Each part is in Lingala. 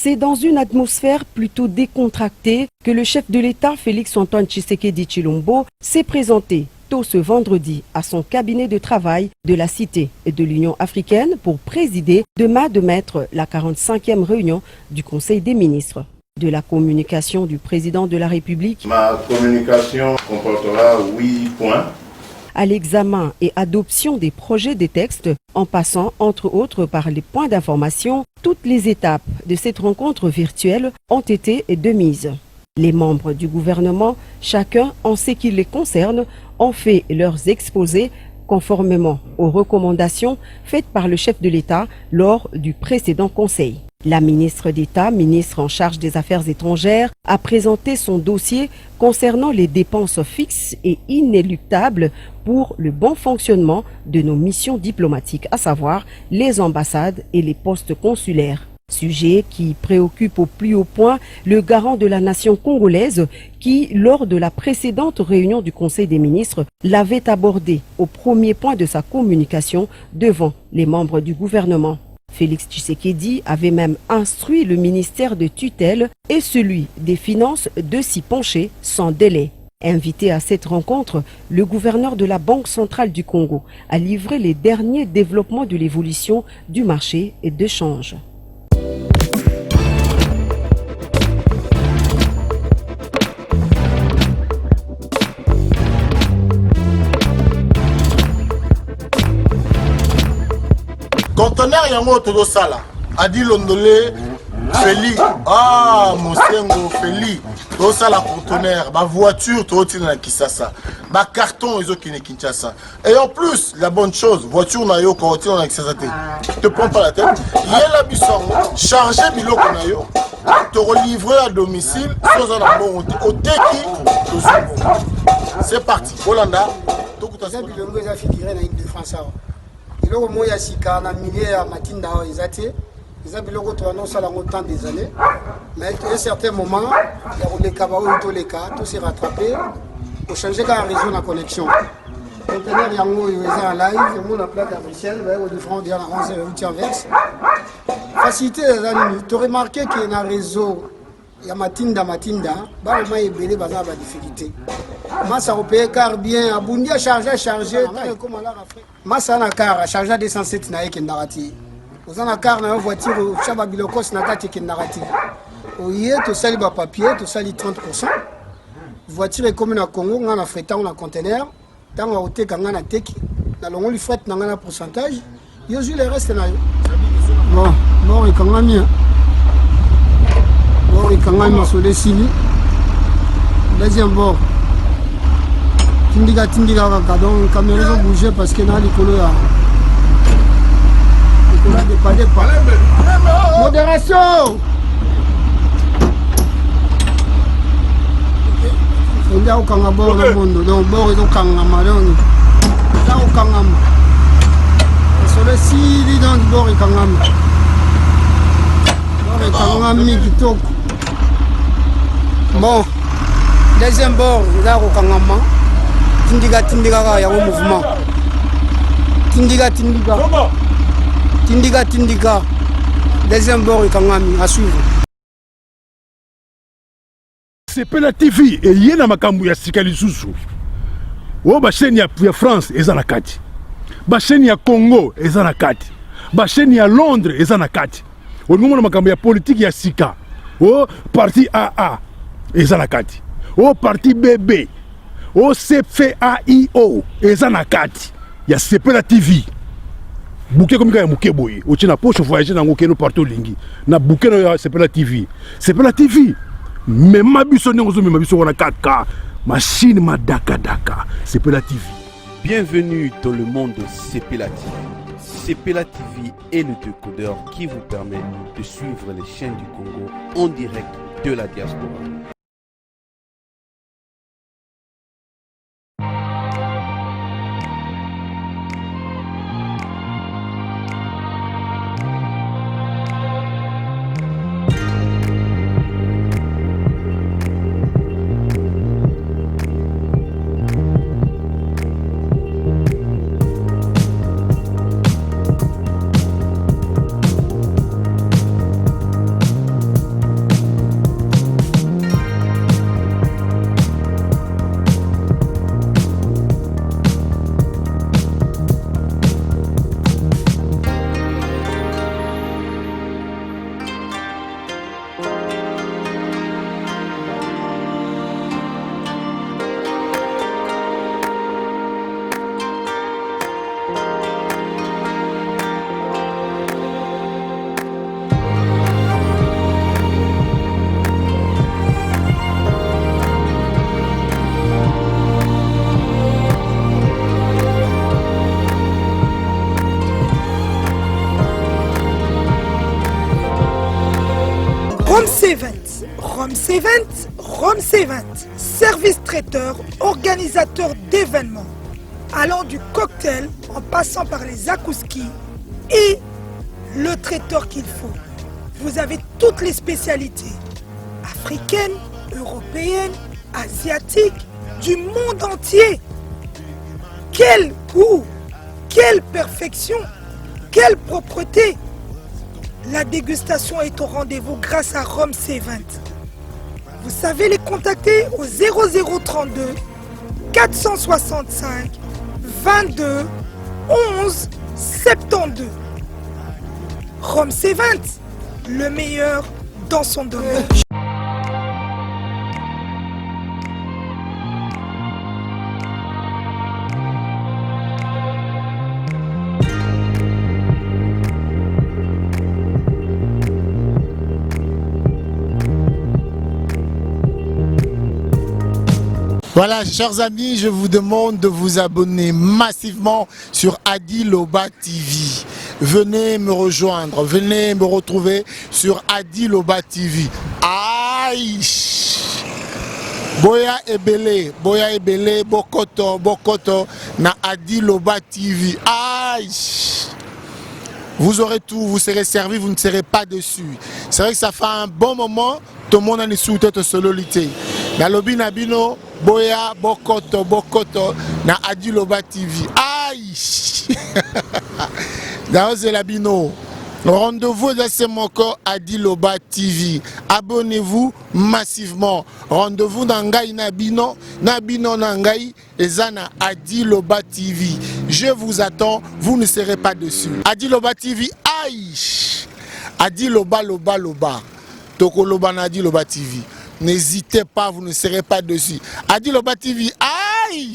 C'est dans une atmosphère plutôt décontractée que le chef de l'État, Félix-Antoine Tshisekedi Tshilombo, s'est présenté tôt ce vendredi à son cabinet de travail de la Cité de l'Union africaine pour présider demain de mettre la 45e réunion du Conseil des ministres. De la communication du président de la République. Ma communication comportera 8 points. À l'examen et adoption des projets des textes, en passant entre autres par les points d'information, toutes les étapes de cette rencontre virtuelle ont été démises. Les membres du gouvernement, chacun en ce qui les concerne, ont fait leurs exposés conformément aux recommandations faites par le chef de l'État lors du précédent conseil. La ministre d'État, ministre en charge des Affaires étrangères, a présenté son dossier concernant les dépenses fixes et inéluctables pour le bon fonctionnement de nos missions diplomatiques, à savoir les ambassades et les postes consulaires. Sujet qui préoccupe au plus haut point le garant de la nation congolaise qui, lors de la précédente réunion du Conseil des ministres, l'avait abordé au premier point de sa communication devant les membres du gouvernement. Félix Tshisekedi avait même instruit le ministère de tutelle et celui des Finances de s'y pencher sans délai. Invité à cette rencontre, le gouverneur de la Banque centrale du Congo a livré les derniers développements de l'évolution du marché et de change. Conteneur yango todo sala adi londolé Feli Monsengo Feli todo sala conteneur ba voiture todo tina na Kisasa ba carton ezo kine Kinshasa et en plus la bonne chose voiture na yo ko tina na Kisasa te prends pas la tête yela bisongo charger biloko na yo te relivrer à domicile sans un bon oteki to c'est parti Holanda to kutasa bilongo eza figuré na équipe de France. Biloko moya sika na milieu ya matinda ezate eza biloko to annonce la longtemps des années mais à un certain moment ya koleka ba oyo toleka to se rattraper pour changer ka réseau na connexion conteneur yango eza en live mon la plaque à Bruxelles ba au différent dia na 11 routier verse facilité tu remarqué que na réseau ya matinda ba le mai belé baza ba difficulté massa opé car bien abundi a charger comme là Afrique massa na car charger 207 na yeke ndarati ozana car na voiture chaba bilokos na kati ke ndarati oye to sali ba papier to sali 30% voiture est comme na Congo ngana fretant na conteneur tango oteka ngana teki na longo li fret na ngana pourcentage yo ju le reste na yo bon ikangami ikangami sur les signes deuxième bord tindiga kaka donc caméra ils ont bougé parce que na likolo ya dépanné pas modération on a aucun bord le monde donc bord ils ont kangama donc là au kangama sur les signes donc bord ikangami kangami kitoko bon deuxième bord là au kangama tindiga ya mouvement tindiga deuxième bord ikangami à suivre. Sepela TV et yena makambu ya sika lisusu o ba chaîne ya France eza na kati ba chaîne ya Congo eza na kati ba chaîne ya Londres eza na kati o ngomona makambu ya politique ya sika o parti AA eza na kati o parti BB o CFAIO eza na kati ya Sepela TV bouquet comme ya muke boye o tina poche voyager na ngokeno partout lingi na bouquet na Sepela TV même ma biso n'ozo même biso wana 4K machine ma daka Sepela TV. Bienvenue dans le monde de Sepela TV. Sepela TV est le décodeur qui vous permet de suivre les chaînes du Congo en direct de la diaspora. C20, service traiteur, organisateur d'événements, allant du cocktail en passant par les akouskis et le traiteur qu'il faut. Vous avez toutes les spécialités, africaines, européennes, asiatiques, du monde entier. Quel goût, quelle perfection, quelle propreté. La dégustation est au rendez-vous grâce à Rome C20. Vous savez les contacter au 0032 465 22 11 72. Rome C20, le meilleur dans son domaine. Voilà, chers amis, je vous demande de vous abonner massivement sur Adi Loba TV. Venez me rejoindre, venez me retrouver sur Adi Loba TV. Aïe! Boya Ebele, Bokoto, na Adi Loba TV. Aïe! Vous aurez tout, vous serez servi, vous ne serez pas déçus. C'est vrai que ça fait un bon moment, tout le monde a une sous-tête sololité. Na lobi nabino, Boya, Bokoto, na Adi Loba TV. Aïe! Dans Labino. Rendez-vous dans ce moko Adi Loba TV. Abonnez-vous massivement. Rendez-vous dans Ngai Nabino Nangai Ezana Adi Loba TV. Je vous attends, vous ne serez pas dessus. Adi Loba TV, aïe! Adi Loba. Toko Loba na Adi Loba TV. N'hésitez pas, vous ne serez pas dessus. Adi Loba TV, aïe!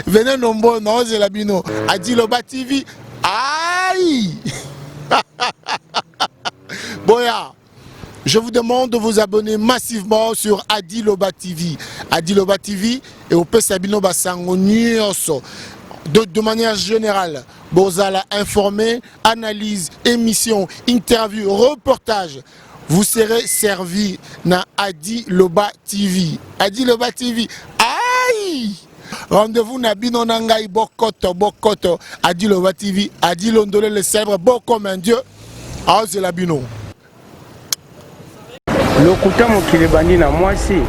Venez nombreux, non, c'est la bino. Adi Loba TV, aïe! Boya, je vous demande de vous abonner massivement sur Adi Loba TV. Adi Loba TV et au Pesabino Basango Nyonso. De manière générale, Bozala informé, analyse, émission, interview, reportage. Vous serez servi na Adi Loba TV. Adi Loba TV, aïe! Rendez-vous na bino nangai Bokoto, Adi Loba TV, Adi Londole le célèbre beau comme un dieu. Ah, c'est la bino. Lokuta mokili bandi na mwasi,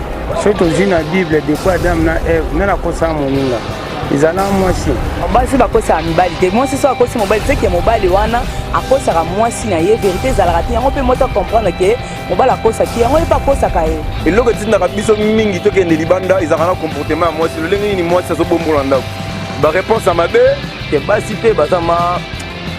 soto zina Bible de quoi Adam na Eve, na kosa moninga. Izala mwasi. Basi bakosa mibali te mwasi so akosi mobali te ke mobali wana akosa mwasi na ye vérité zalaka te yango pe moto comprendre ke mobali akosa ki yango pa kosa ka ye. Eloko tinda ka biso mingi to ke ne libanda izaka na comportement mwasi lolenge ni mwasi so bombola ndako. Ba réponse à mabe ke basi pe bazama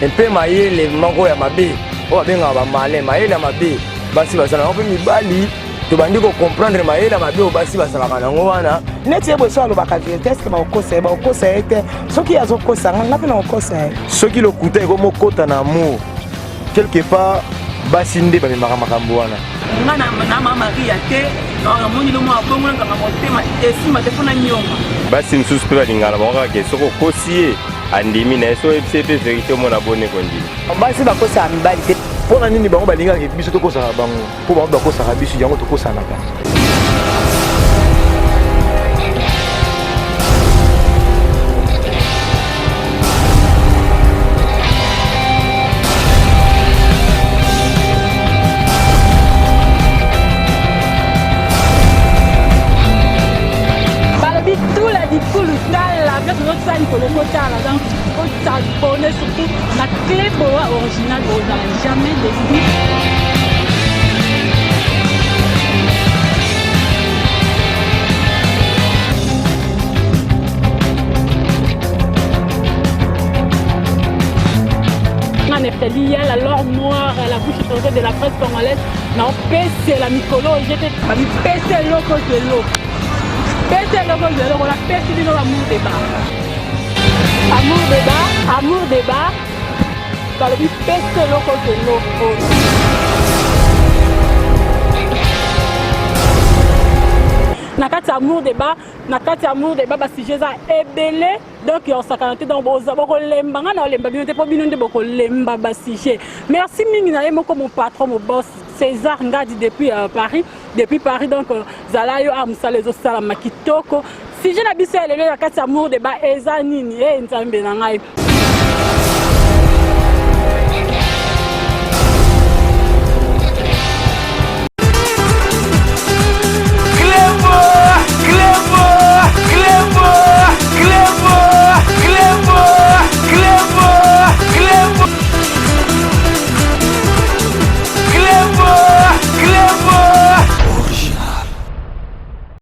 un peu mayele moko ya mabe. O babenga ba malé mayele ya mabe. Basi bazala yango pe mibali to bandi ko comprendre mayele mabe o basi basalaka nango wana. Neti ebo so alobaka vérité est-ce que bakosa ete soki azokosa nga pe na okosa soki lokuta eko mokota na amour quelque part basi nde bamemaka makambo wana nga na mama Maria te moni lo mo abongo nga motema esima te fona nyonga basi msusu pe balingana bango ke soko kosi ye andimi na so FCP vérité mo na bonne kondi basi bakosa mibali te pona nini bango balingaka biso tokosa bango po bango bakosa biso yango tokosa naka. Surtout la clé boa originale n'a jamais décidé. Il y a la lore noire à la bouche étrangère de la presse congolaise. Non, c'est la mycolo. J'étais pété l'eau de l'eau. Pété l'eau de l'eau. On a pété l'amour des bars. Amour débat, dans le but peste loco de l'eau. Nakati amour débat, parce que j'ai ébélé, donc on s'est canté dans boko lemba, na lemba, bien te pas bien de boko lemba basije. Merci mingi na yemo comme mon patron, mon boss, César Ngadi depuis Paris donc zala yo amsala ezosala makitoko si je na biso elelo ya kati ya amour de ba eza nini nzambe na ngai